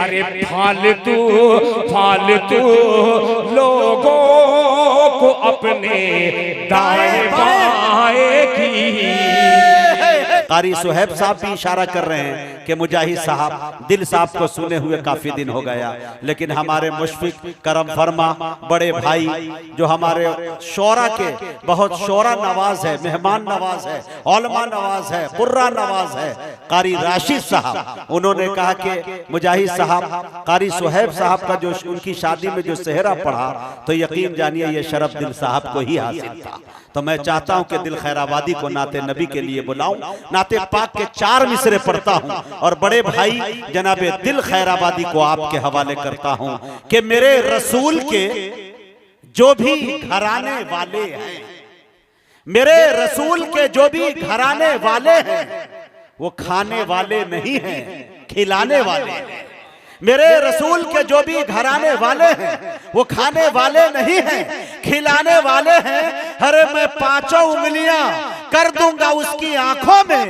अरे फालतू फालतू लोगों को अपने दाएं बाएं की। कारी सुहेब साहब भी इशारा कर रहे हैं कि मुजाहिद साहब दिल साहब को सुने हुए काफी दिन हो गया, लेकिन हमारे मुशफिक करम फरमा बड़े भाई जो हमारे शोरा के बहुत शोरा नवाज है, मेहमान नवाज है, औलमा नवाज है, कुर्रा नवाज है, कारी राशिद साहब, उन्होंने कहा कि मुजाहिद साहब कारी सुहेब साहब का जो उनकी शादी में जो सेहरा पढ़ा तो यकीन जानिए ये शरफ दिल साहब को ही हासिल था। तो मैं चाहता हूं कि दिल खैराबादी को नाते नबी के लिए बुलाऊं, नाते पाक के 4 मिसरे पढ़ता हूं और बड़े भाई जनाबे दिल खैराबादी को आपके हवाले करता हूं कि मेरे रसूल के जो भी घराने वाले हैं, मेरे रसूल के जो भी घराने वाले हैं वो खाने वाले नहीं हैं, खिलाने वाले हैं। मेरे रसूल के जो भी घराने वाले हैं वो खाने वाले नहीं हैं, खिलाने वाले हैं। अरे मैं 5 उंगलियां कर दूंगा उसकी आंखों में,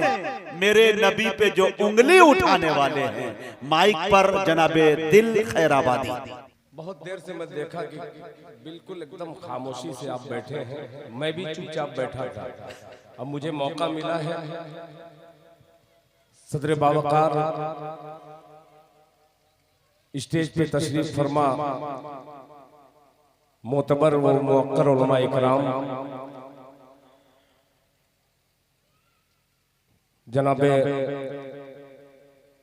मेरे नबी पे जो उंगली उठाने वाले हैं। माइक पर जनाबे दिल खैराबादी। बहुत देर से मैं देखा कि बिल्कुल एकदम खामोशी से आप बैठे हैं, मैं भी चुपचाप बैठा था। अब मुझे मौका मिला है सदर बावकार स्टेज पे तशरीफ फरमा मोतबर व मुअक्कर उलमा इकराम जनाबे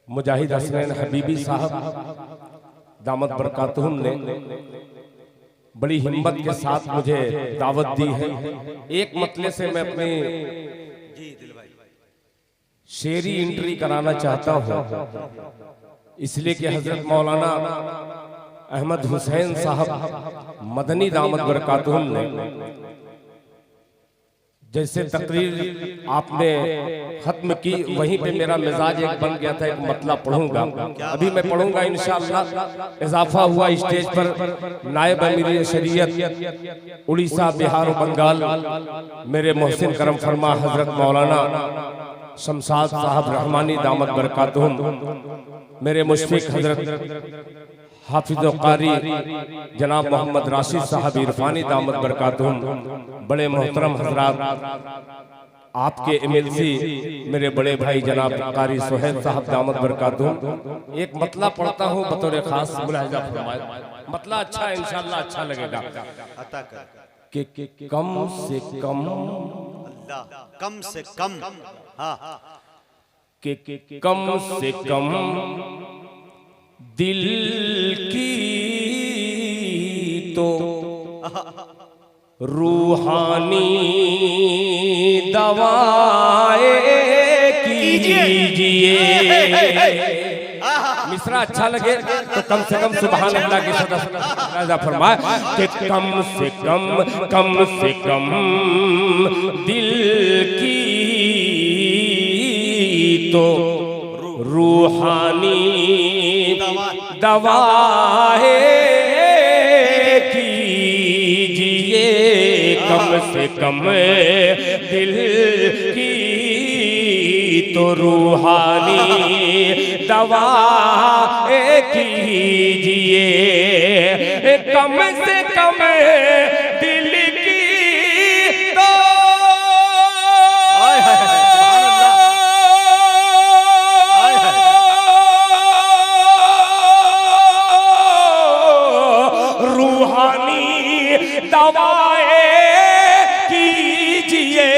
मुजाहिद हसनैन हबीबी साहब दामत बरकातहुम ने बड़ी हिम्मत के साथ मुझे दावत दी है। एक मतले से मैं अपनी शेरी एंट्री कराना चाहता हूँ, इसलिए कि हजरत मौलाना अहमद हुसैन साहब मदनी दामत बरकातहुम ने जैसे तकरीर आपने खत्म की, वहीं पे मेरा मिजाज एक बन गया था, एक मतला पढ़ूंगा। अभी मैं पढ़ूंगा इंशाअल्लाह। इजाफा हुआ स्टेज पर नायब अमीर शरीयत उड़ीसा, बिहार और बंगाल मेरे मोहसिन करम फरमा हजरत मौलाना शमशाद साहब रहमानी दामत बरकातहुम, मेरे मुशफिक हजरत हाफिज कारी जनाब मोहम्मद राशिद साहब इरफानी दामत बरकातहुम, बड़े मोहतरम हजरात आपके एमएलसी मेरे बड़े भाई जनाब कारी सुहेब साहब दामत बरकातहुम। एक मतला पढ़ता हूँ बतौर खास, मुलाहिजा फरमाए। मतला अच्छा है, इंशाअल्लाह अच्छा लगेगा। कि कम से कम कम से कम कि कम से कम दिल की तो रूहानी दवाएं कीजिए। मिसरा अच्छा लगे तो कम से कम सुभान अल्लाह की सदा फरमाए कि कम से कम दिल की तो रूहानी दवाएं कीजिए। कम से कम दिल की तो रूहानी दवाएं कीजिए। कम से कम दिल की तो रूहानी दवाएं कीजिए।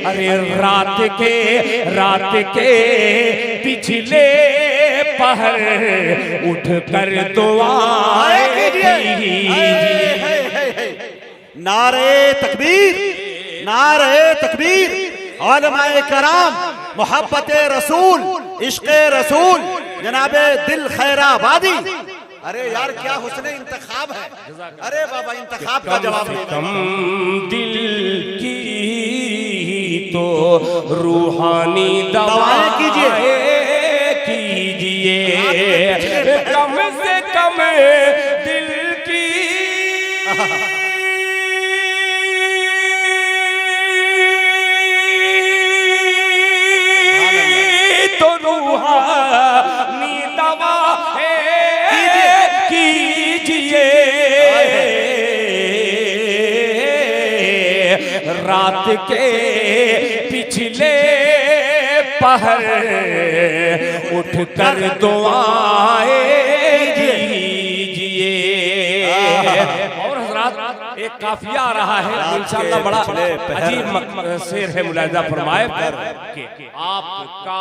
अरे रात के पिछले पहर उठ कर दुआएं कीजिए। नारे तकबीर, नारे तकबीर। उलमाए कराम, मोहब्बत रसूल, इश्क़ रसूल, जनाबे दिल खैराबादी। अरे यार क्या हुस्न इंतखाब है। अरे बाबा इंतखाब का जवाब कम दिल की तो रूहानी दवाएं कीजिए। कम से कम दिल की तो रात के पिछले पहर उठकर दुआएं कीजिए। और हजरात एक काफिया आ रहा है इंशाअल्लाह, बड़ा अजीब शेर है, मुलाहिजा फरमाए कि आपका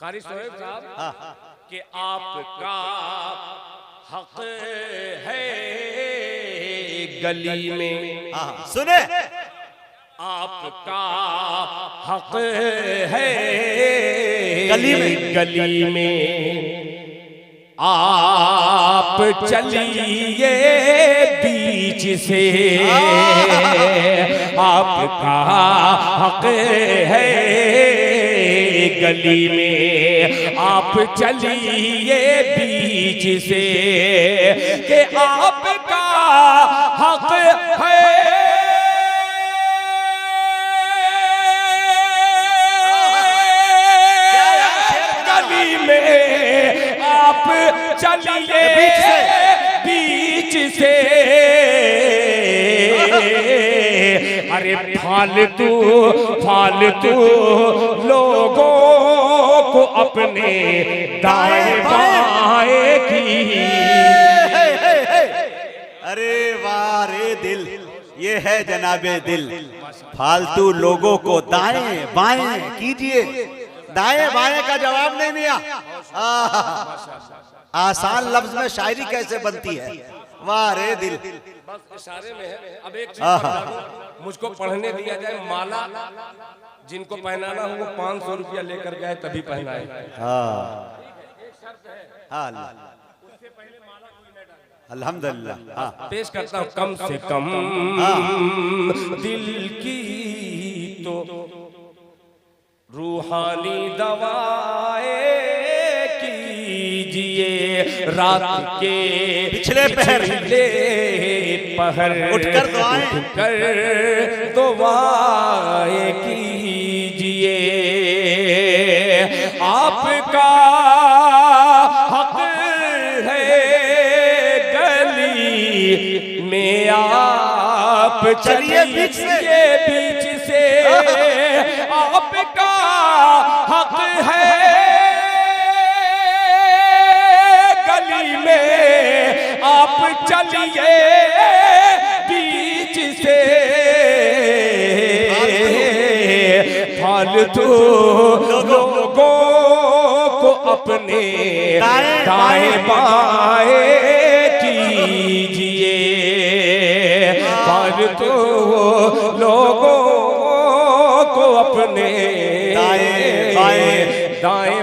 कारी सोहेब साहब कि आपका हक है गली में, सुने, आपका हक है गली में आप चलिए बीच से, आपका हक है गली में, आप चलिए बीच से कि आपका हक है गली में, आप चलिए बीच से। अरे फालतू फालतू लोगों को अपने दाएं बाएं की। अरे वाह रे दिल, ये है जनाबे दिल। फालतू लोगों को दाएं बाएं कीजिए। दाएं बाएं का जवाब नहीं दिया। आसान लफ्ज में शायरी कैसे बनती है, वाह रे दिल। बस इशारे में है। अब एक चीज बता दूं, मुझको पढ़ने दिया जाए, माला जिनको पहनाना हो वो 500 रुपया लेकर गए तभी पहनाए। अल्हम्दुलिल्लाह। पेश करता हूँ कम से कम दिल की तो रूहानी दवाएं कीजिए, रात के पिछले पहर उठकर दुआएं कीजिए। आपका हक है गली में, आप चलिए बीच से, आपका हक है गली में, आप चलिए बीच से। फालतू लोगों को अपने दाएं बाएं कीजिए, फालतू लोगों को अपने दाएं बाएं